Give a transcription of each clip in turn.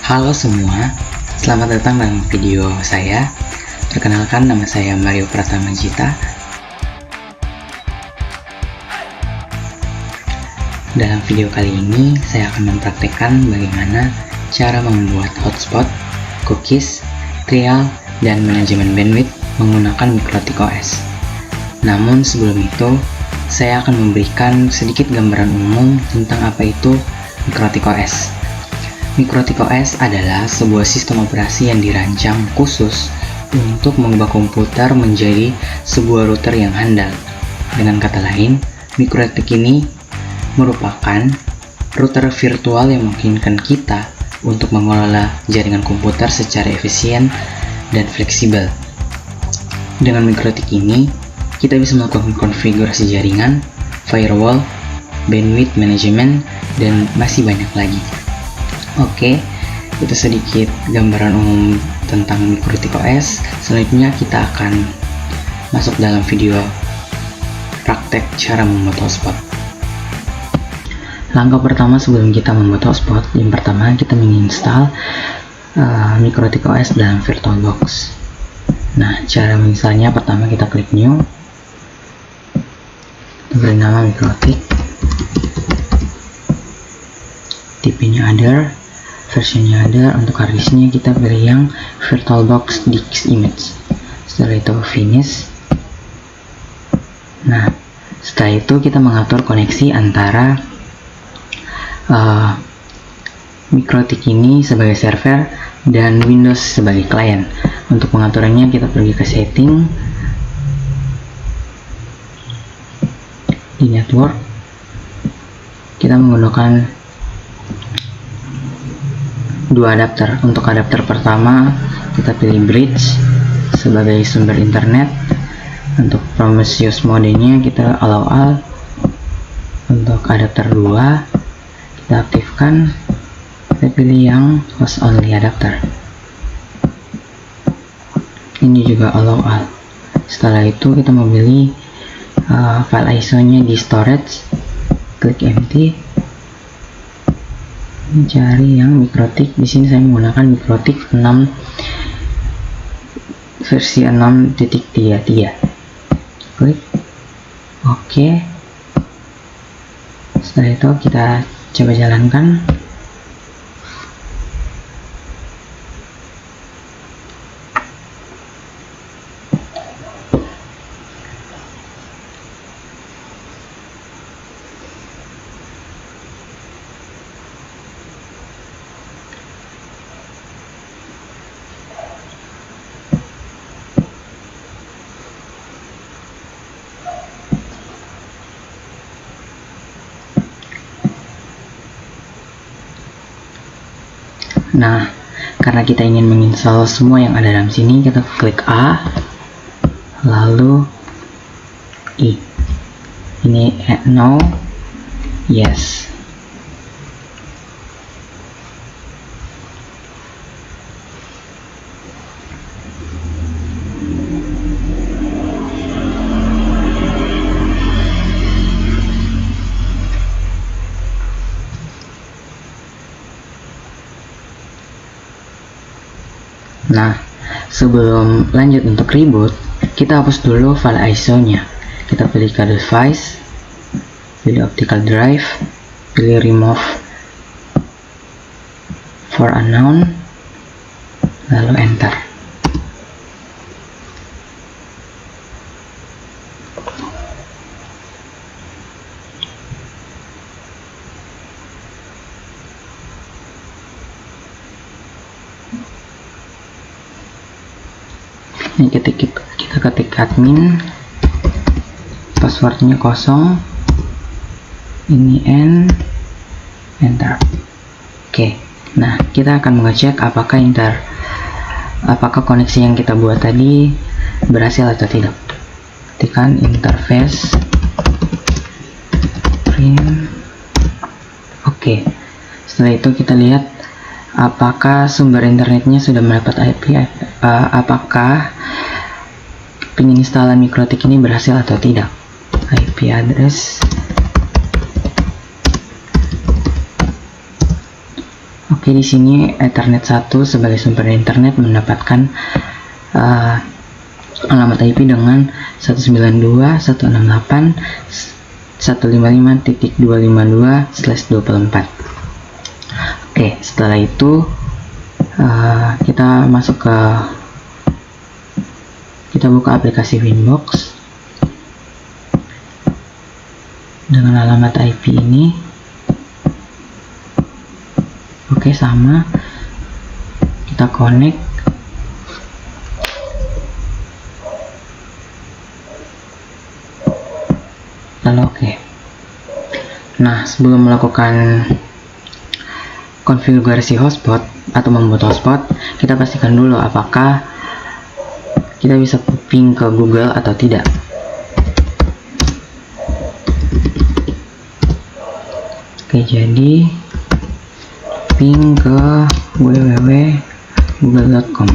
Halo semua, selamat datang dalam video saya. Perkenalkan, nama saya Mario Pratama Jita. Dalam video kali ini, saya akan mempraktekkan bagaimana cara membuat hotspot, cookies, trial, dan manajemen bandwidth menggunakan MikroTik OS. Namun sebelum itu, saya akan memberikan sedikit gambaran umum tentang apa itu MikroTik OS. MikroTik OS adalah sebuah sistem operasi yang dirancang khusus untuk mengubah komputer menjadi sebuah router yang handal. Dengan kata lain, MikroTik ini merupakan router virtual yang memungkinkan kita untuk mengelola jaringan komputer secara efisien dan fleksibel. Dengan MikroTik ini, kita bisa melakukan konfigurasi jaringan, firewall, bandwidth management, dan masih banyak lagi. Oke, itu sedikit gambaran umum tentang MikroTik OS. Selanjutnya kita akan masuk dalam video praktek cara membuat hotspot. Langkah pertama sebelum kita membuat hotspot, yang pertama kita menginstal MikroTik OS dalam VirtualBox. Nah, cara menginstalnya pertama kita klik new, beri nama MikroTik, tipenya other, versionnya ada. Untuk harddisknya kita pilih yang VirtualBox disk image. Setelah itu finish. Nah, setelah itu kita mengatur koneksi antara MikroTik ini sebagai server dan Windows sebagai klien. Untuk pengaturannya kita pergi ke setting, di network kita menggunakan dua adapter. Untuk adapter pertama kita pilih bridge sebagai sumber internet. Untuk Prometheus modenya kita allow all. Untuk adapter 2 kita aktifkan, kita pilih yang host only adapter, ini juga allow all. Setelah itu kita memilih file ISO nya di storage, klik empty, cari yang MikroTik. Di sini saya menggunakan MikroTik 6 versi 6.33. Klik oke. Setelah itu kita coba jalankan. Nah, karena kita ingin menginstal semua yang ada dalam sini, kita klik A, lalu I. Ini no, yes. Nah, sebelum lanjut untuk reboot, kita hapus dulu file ISO nya. Kita pilih ke device, pilih optical drive, pilih remove for unknown, lalu enter. Ini kita ketik admin, passwordnya kosong, ini enter. Oke, nah kita akan mengecek apakah koneksi yang kita buat tadi berhasil atau tidak. Ketikkan interface print. Oke, setelah itu kita lihat apakah sumber internetnya sudah mendapat IP, apakah penginstalan MikroTik ini berhasil atau tidak. IP address Oke, di sini Ethernet 1 sebagai sumber internet mendapatkan alamat IP dengan 192.168.155.252/24. Oke, setelah itu kita buka aplikasi Winbox dengan alamat IP ini. Oke, sama, kita connect. Lalu oke. Nah, sebelum melakukan konfigurasi hotspot atau membuat hotspot, kita pastikan dulu apakah kita bisa ping ke Google atau tidak. Oke, jadi ping ke www.google.com.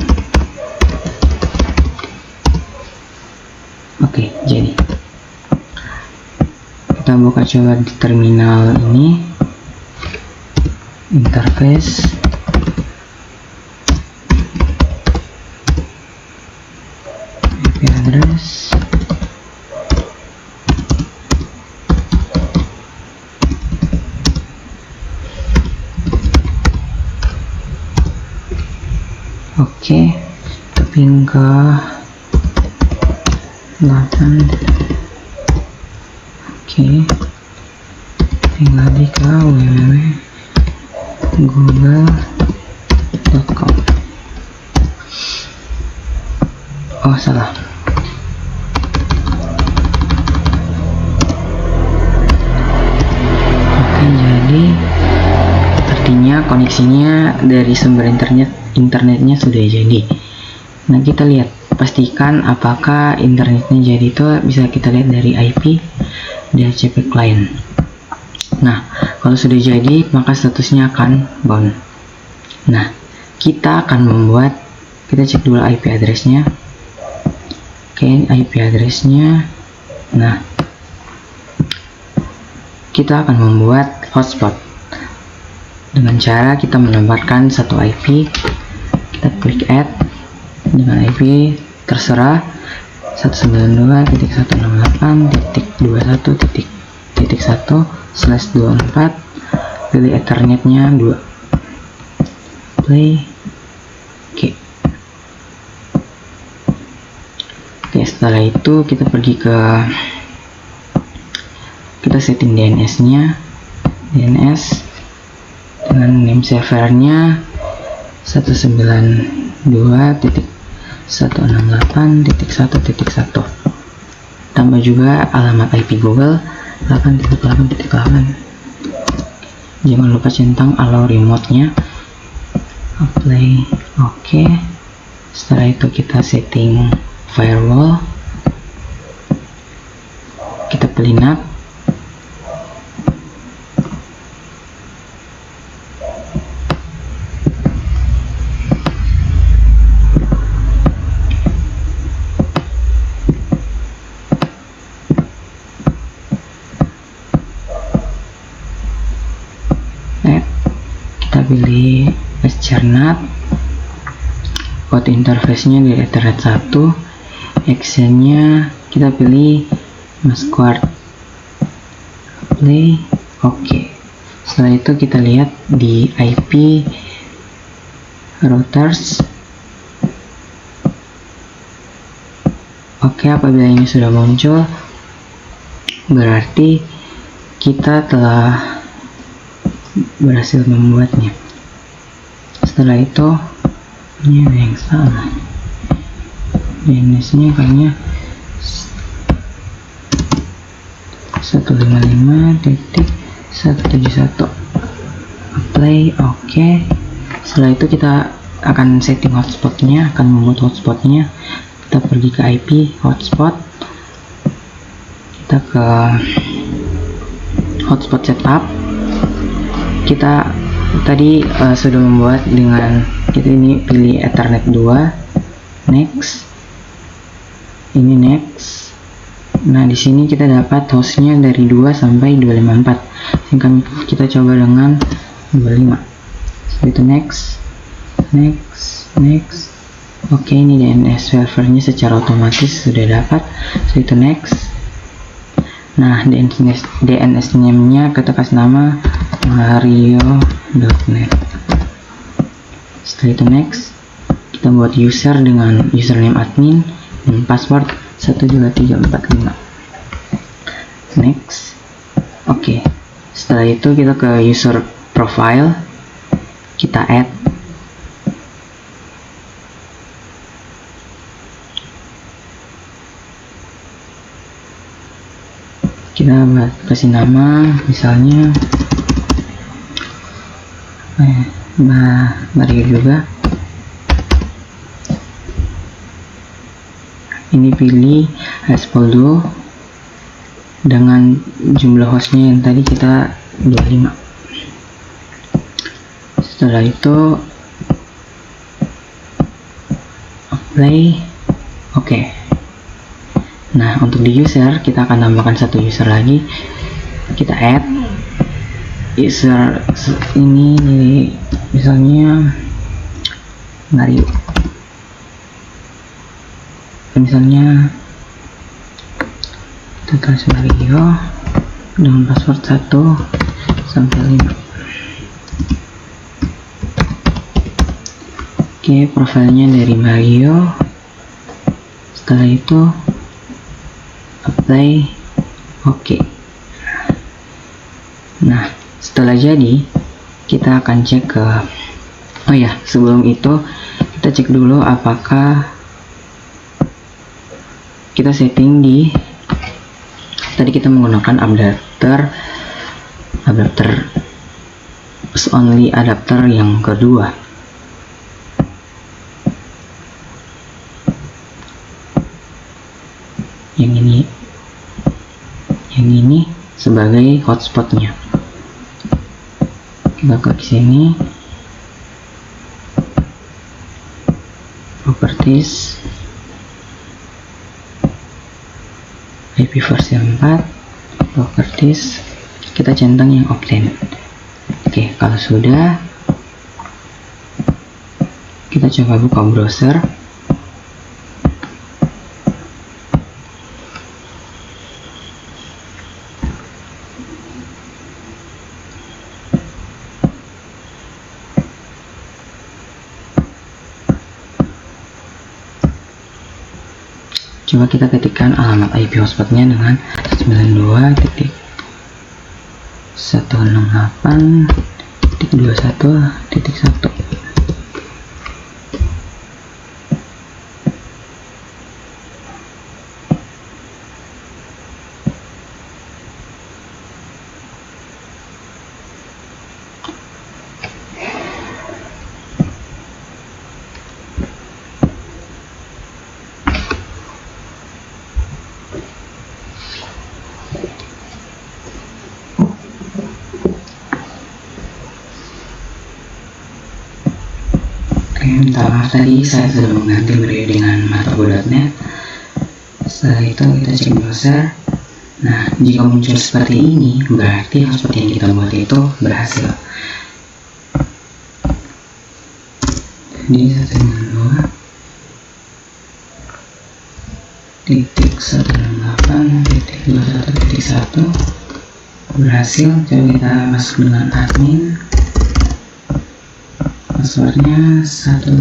Oke, jadi kita buka coba di terminal ini, interface, IP address, oke, ping ke 8. Oke, ping lagi ke www.google.com. Oh, salah. Oke, jadi artinya koneksinya dari sumber internetnya sudah jadi. Nah, kita lihat, pastikan apakah internetnya jadi. Itu bisa kita lihat dari IP DHCP client. Nah, kalau sudah jadi, maka statusnya akan bound. Nah, kita akan kita cek dulu IP address-nya. Oke, IP address-nya. Nah, kita akan membuat hotspot dengan cara kita menambahkan satu IP. Kita klik add dengan IP terserah 192.168.21.1/24, pilih Ethernetnya 2, play. Oke, setelah itu kita pergi kita setting DNS-nya, DNS dengan name servernya 192.168.1.1, tambah juga alamat IP Google 8.8.8. Jangan lupa centang allow remote-nya, apply. Oke, setelah itu kita setting firewall, kita pilih NAT. Kita pilih SCRNAT, port interface-nya di Ethernet 1, action-nya kita pilih Masquerade, play. Oke, setelah itu kita lihat di IP routers. Oke, apabila ini sudah muncul, berarti kita telah berhasil membuatnya. Setelah itu, ini ada yang salah. DNS-nya kayaknya 155.171, apply. Oke, setelah itu kita akan setting hotspotnya, akan membuat hotspotnya. Kita pergi ke IP hotspot, kita ke hotspot setup. Kita tadi sudah membuat dengan kita ini pilih Ethernet 2, next, ini next. Nah, di sini kita dapat hostnya dari 2 sampai 254. Singkat kita coba dengan 25. Setelah itu next. Oke, ini DNS servernya secara otomatis sudah dapat. Setelah itu next. Nah, DNS name-nya kita kasih nama mario.net. Setelah itu next, kita buat user dengan username admin dan password 12345. Next. Oke. Setelah itu kita ke user profile, kita add. Kita kasih nama misalnya Mario juga. Ini pilih Espoldo dengan jumlah hostnya yang tadi kita 25. Setelah itu apply. Oke. Nah, untuk di user kita akan tambahkan satu user lagi. Kita add user ini misalnya Mario. Misalnya kita kasih Mario dengan password 1 sampai 5. Oke, profilnya dari Mario. Setelah itu apply. Oke. Nah, setelah jadi kita akan cek ke sebelum itu kita cek dulu apakah kita setting di tadi kita menggunakan adapter push only adapter yang kedua. Yang ini sebagai hotspotnya. Kita ke sini, properties, IP versi 4, properties, kita centang yang offline. Oke, kalau sudah, kita coba buka browser. Coba kita ketikkan alamat IP hotspotnya dengan 92.168.21.1. Minta maaf tadi saya sudah mengganti Mario dengan Marco.net. Setelah itu kita cek browser. Nah, jika muncul seperti ini berarti hotspot yang kita buat itu berhasil. Jadi 192.168.21.1 berhasil. Coba kita masuk dengan admin. Passwordnya 1.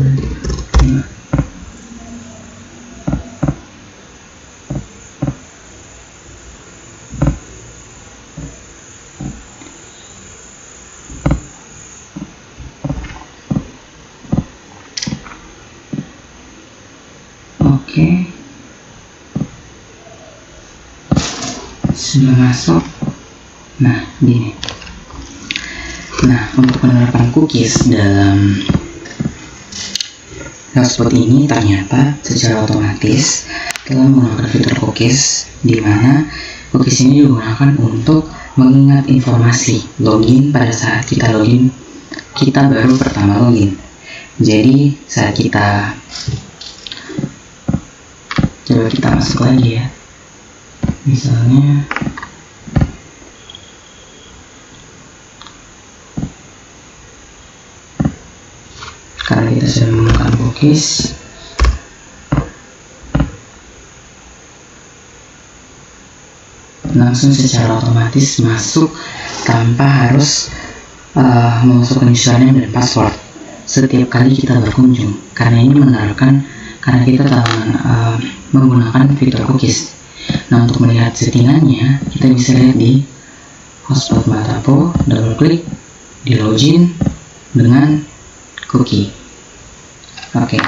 Oke, sudah masuk. Nah, gini. Nah, untuk penerapan cookies dalam hotspot ini ternyata secara otomatis telah menggunakan fitur cookies, di mana cookies ini digunakan untuk mengingat informasi login pada saat kita login, kita baru pertama login. Jadi saat kita coba kita masuk lagi ya, misalnya karena kita sudah menggunakan cookies. Langsung secara otomatis masuk tanpa harus memasukkan username dan password setiap kali kita berkunjung, karena ini menerapkan karena kita telah menggunakan fitur cookies. Nah, untuk melihat settingannya kita bisa lihat di hotspot Matapo, double klik di login dengan cookie. Oke.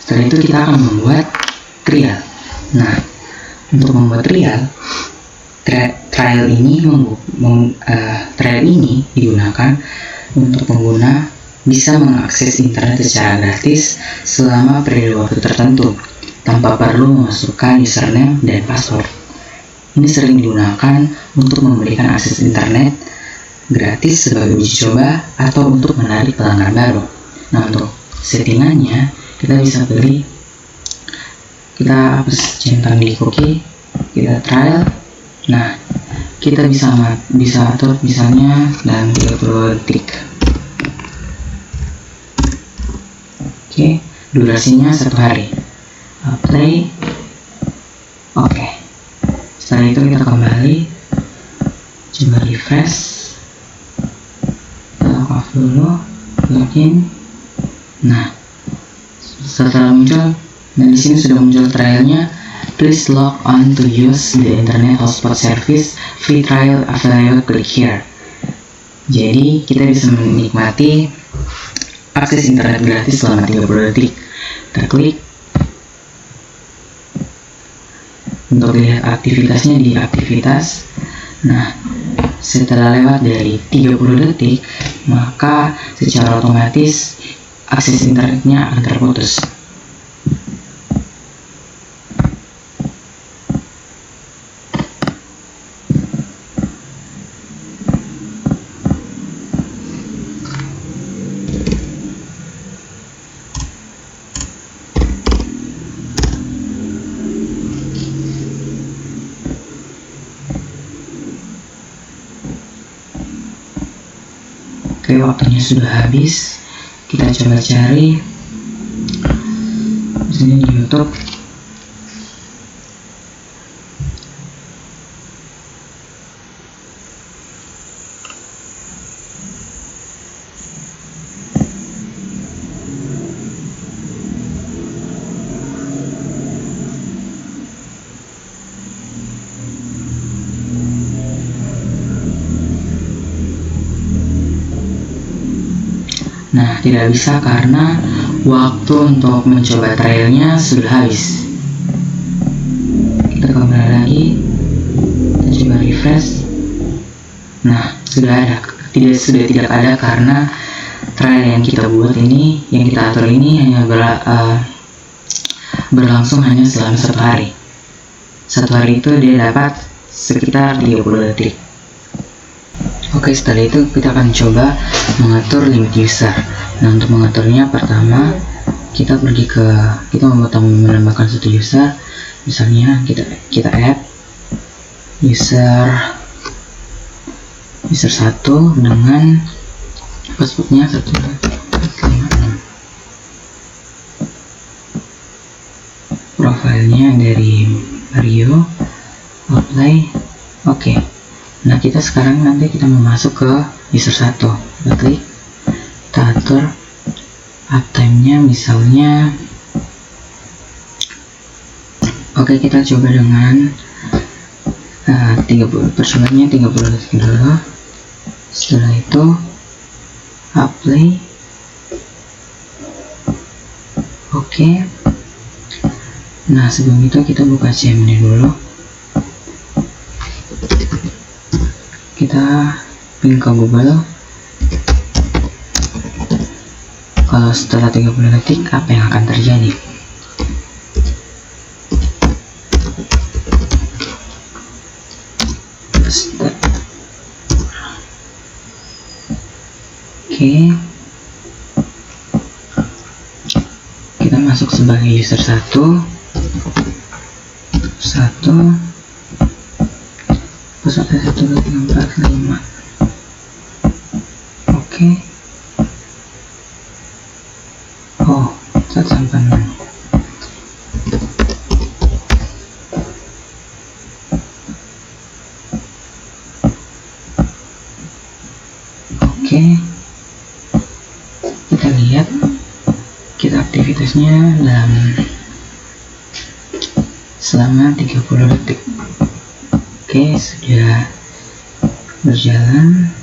Setelah itu kita akan membuat trial. Nah, untuk membuat trial ini digunakan untuk pengguna bisa mengakses internet secara gratis selama periode waktu tertentu tanpa perlu memasukkan username dan password. Ini sering digunakan untuk memberikan akses internet gratis sebagai uji coba atau untuk menarik pelanggan baru. Nah, untuk settingannya kita bisa pilih, kita hapus centang di cookie, kita trial. Nah, kita bisa atur misalnya dalam 30 detik. Oke, durasinya 1 hari. Play. Oke. Setelah itu kita kembali, coba refresh. Kita off dulu, login. Nah, setelah muncul, dan di sini sudah muncul trialnya. Please log on to use the internet hotspot service. Free trial available. Click here. Jadi kita bisa menikmati akses internet gratis selama 30 detik. Kita klik untuk lihat aktivitasnya di aktivitas. Nah, setelah lewat dari 30 detik, maka secara otomatis akses internetnya akan terputus. Oke, waktunya sudah habis. Kita coba cari di sini di YouTube. Nah, tidak bisa karena waktu untuk mencoba trialnya sudah habis. Kita kembali lagi, kita coba refresh. Nah, sudah tidak ada karena trial yang kita buat ini, yang kita atur ini hanya berlangsung hanya selama 1 hari. 1 hari itu dia dapat sekitar 30 detik. Oke, setelah itu kita akan coba mengatur limit user. Nah, untuk mengaturnya pertama kita menambahkan 1 user. Misalnya kita add user 1 dengan passwordnya 156. Profilnya dari Mario. Apply. Oke. Nah, kita sekarang nanti kita mau masuk ke user 1. Kita klik, kita atur uptime-nya misalnya. Oke, kita coba dengan 30 detik dulu. Setelah itu apply. Oke. Nah, sebelum itu kita buka CMD dulu. Kita ping ke Google. Kalau setelah 30 detik apa yang akan terjadi? Oke. Kita masuk sebagai user 1. Password 12345. Oke. 1 sampai 6. Oke, kita lihat kita aktivitasnya selama 30 detik. Oke, sudah berjalan.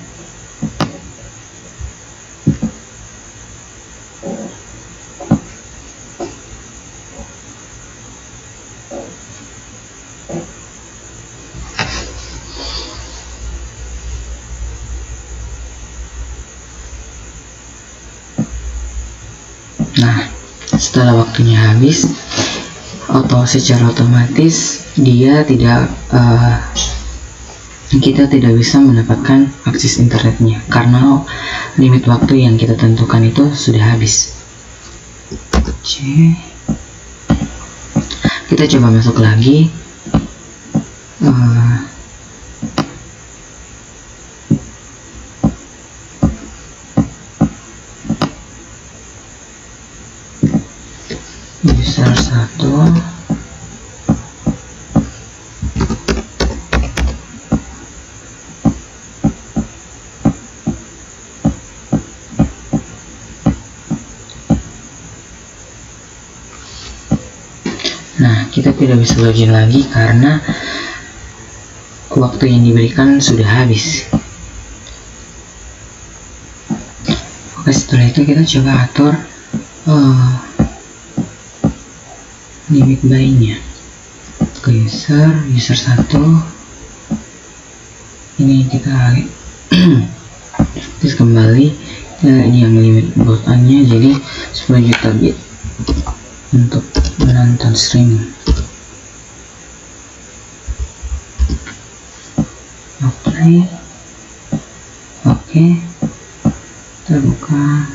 Nah, setelah waktunya habis, secara otomatis kita tidak bisa mendapatkan akses internetnya karena limit waktu yang kita tentukan itu sudah habis. Oke, kita coba masuk lagi. User 1. Nah, kita tidak bisa login lagi karena waktu yang diberikan sudah habis. Oke, setelah itu kita coba atur limit buy-nya ke user 1. Ini kita terus kembali ini yang limit bot-nya, jadi 10 juta bit untuk menonton streaming. Apply. Oke, terbuka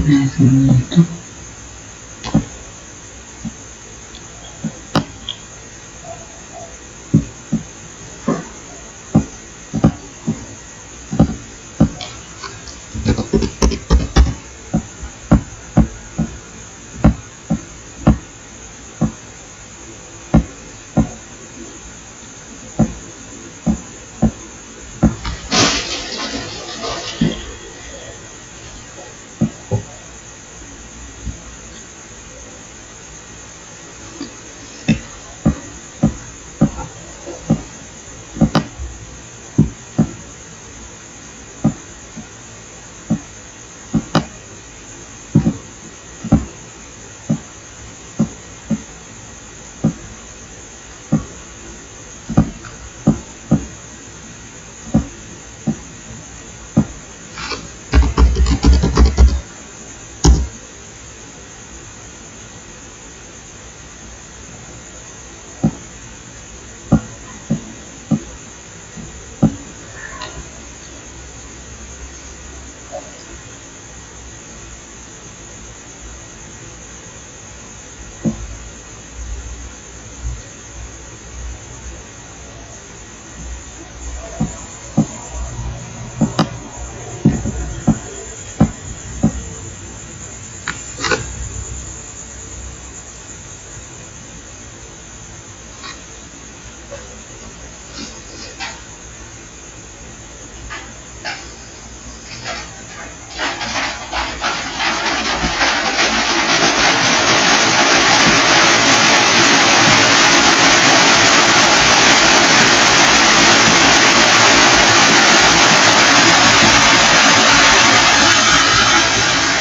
YouTube.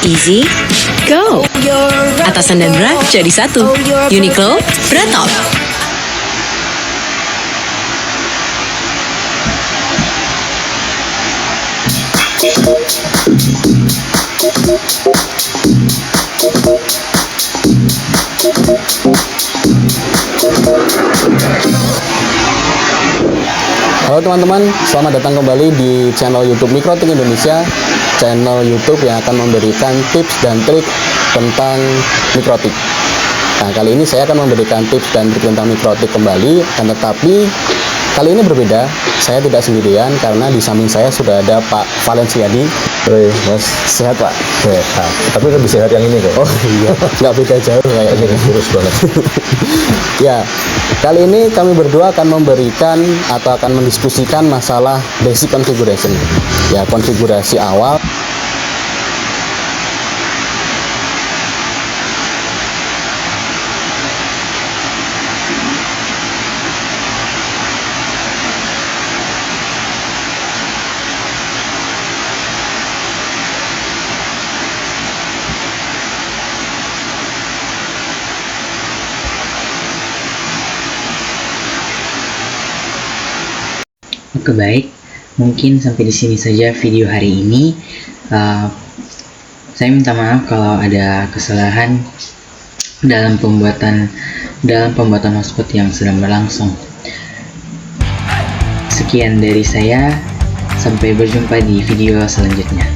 Easy, go! Atasan dan bra jadi satu. Uniqlo, Bra Top. Halo teman-teman, selamat datang kembali di channel YouTube Mikrotik Indonesia, channel YouTube yang akan memberikan tips dan trik tentang mikrotik. Nah, kali ini saya akan memberikan tips dan trik tentang mikrotik kembali, tetapi Kali ini berbeda, saya tidak sendirian karena di samping saya sudah ada Pak Valenciadi. Oi, Mas. Sehat Pak? Sehat. Tapi lebih sehat yang ini kok. Oh iya, nggak beda jauh kayak Ini kurus banget. Ya, kali ini kami berdua akan memberikan atau akan mendiskusikan masalah basic configuration. Ya, konfigurasi awal. Oke, baik, mungkin sampai di sini saja video hari ini. Saya minta maaf kalau ada kesalahan dalam pembuatan hotspot yang sedang berlangsung. Sekian dari saya, sampai berjumpa di video selanjutnya.